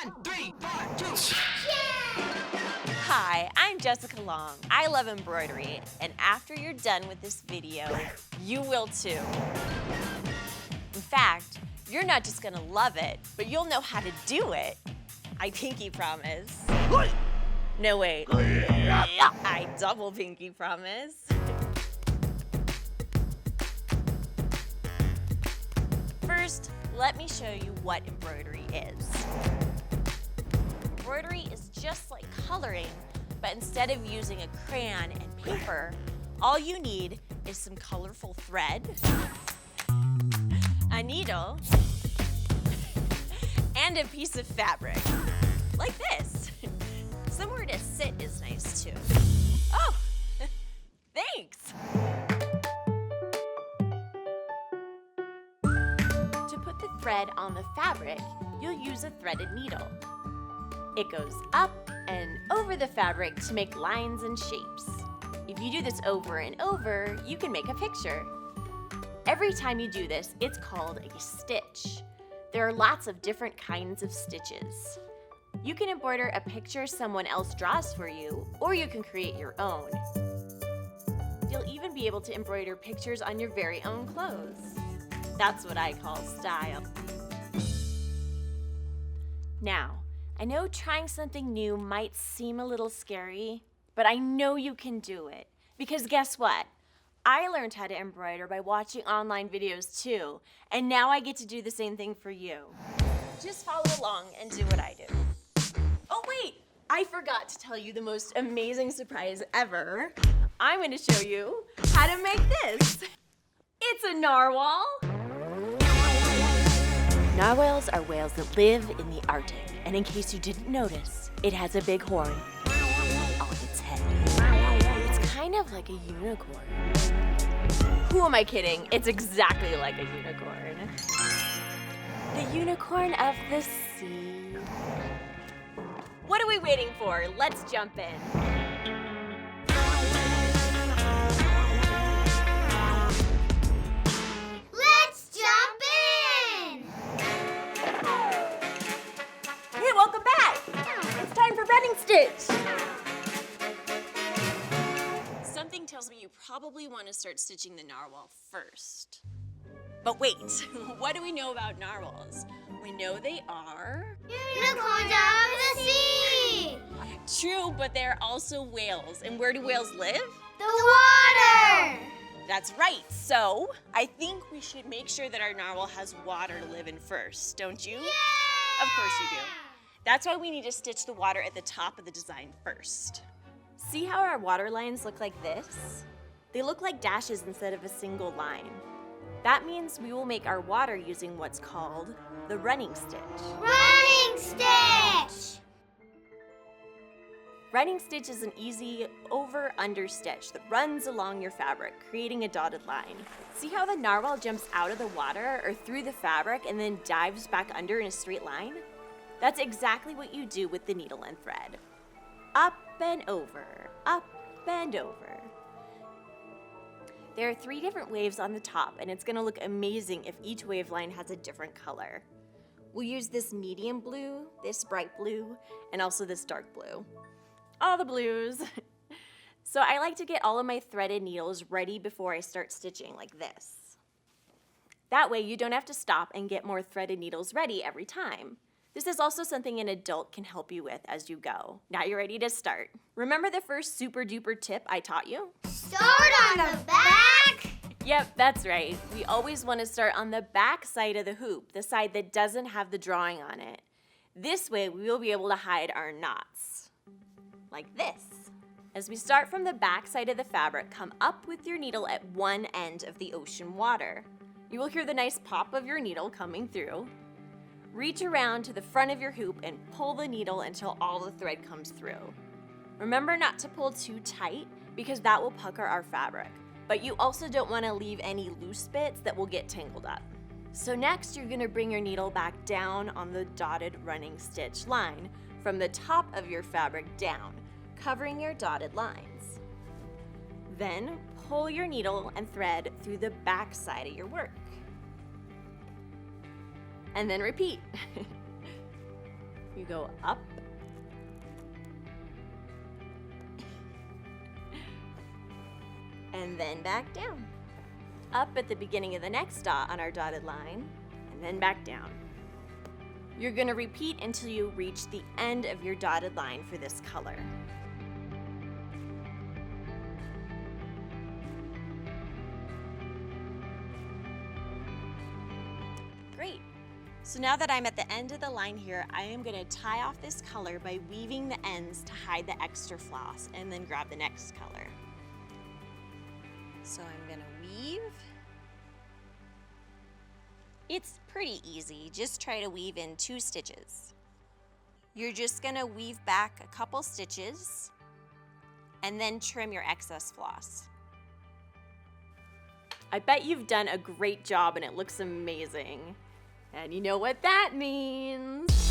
1, 3, 4, 2. Hi, I'm Jessica Long. I love embroidery, and after you're done with this video, you will too. In fact, you're not just gonna love it, but you'll know how to do it. I pinky promise. No, wait. I double pinky promise. First, let me show you what embroidery is. Embroidery is just like coloring, but instead of using a crayon and paper, all you need is some colorful thread, a needle, and a piece of fabric, like this. Somewhere to sit is nice too. Oh, thanks. To put the thread on the fabric, you'll use a threaded needle. It goes up and over the fabric to make lines and shapes. If you do this over and over, you can make a picture. Every time you do this, it's called a stitch. There are lots of different kinds of stitches. You can embroider a picture someone else draws for you, or you can create your own. You'll even be able to embroider pictures on your very own clothes. That's what I call style. Now, I know trying something new might seem a little scary, but I know you can do it. Because guess what? I learned how to embroider by watching online videos too, and now I get to do the same thing for you. Just follow along and do what I do. Oh wait, I forgot to tell you the most amazing surprise ever. I'm gonna show you how to make this. It's a narwhal. Narwhals are whales that live in the Arctic, and in case you didn't notice, it has a big horn on its head. It's kind of like a unicorn. Who am I kidding? It's exactly like a unicorn. The unicorn of the sea. What are we waiting for? Let's jump in. Welcome back! It's time for running stitch! Something tells me you probably want to start stitching the narwhal first. But wait, what do we know about narwhals? We know they are... unicorns out of the sea! True, but they're also whales. And where do whales live? The water! That's right. So, I think we should make sure that our narwhal has water to live in first, don't you? Yeah! Of course you do. That's why we need to stitch the water at the top of the design first. See how our water lines look like this? They look like dashes instead of a single line. That means we will make our water using what's called the running stitch. Running stitch! Running stitch is an easy over-under stitch that runs along your fabric, creating a dotted line. See how the narwhal jumps out of the water or through the fabric and then dives back under in a straight line? That's exactly what you do with the needle and thread. Up and over, up and over. There are 3 different waves on the top, and it's gonna look amazing if each wave line has a different color. We'll use this medium blue, this bright blue, and also this dark blue. All the blues. So I like to get all of my threaded needles ready before I start stitching like this. That way you don't have to stop and get more threaded needles ready every time. This is also something an adult can help you with as you go. Now you're ready to start. Remember the first super duper tip I taught you? Start on the back! Yep, that's right. We always want to start on the back side of the hoop, the side that doesn't have the drawing on it. This way we will be able to hide our knots. Like this. As we start from the back side of the fabric, come up with your needle at one end of the ocean water. You will hear the nice pop of your needle coming through. Reach around to the front of your hoop and pull the needle until all the thread comes through. Remember not to pull too tight because that will pucker our fabric, but you also don't want to leave any loose bits that will get tangled up. So next, you're going to bring your needle back down on the dotted running stitch line from the top of your fabric down, covering your dotted lines. Then pull your needle and thread through the back side of your work. And then repeat. You go up. And then back down. Up at the beginning of the next dot on our dotted line, and then back down. You're gonna repeat until you reach the end of your dotted line for this color. Great. So now that I'm at the end of the line here, I am gonna tie off this color by weaving the ends to hide the extra floss and then grab the next color. So I'm gonna weave. It's pretty easy, just try to weave in 2 stitches. You're just gonna weave back a couple stitches and then trim your excess floss. I bet you've done a great job and it looks amazing. And you know what that means.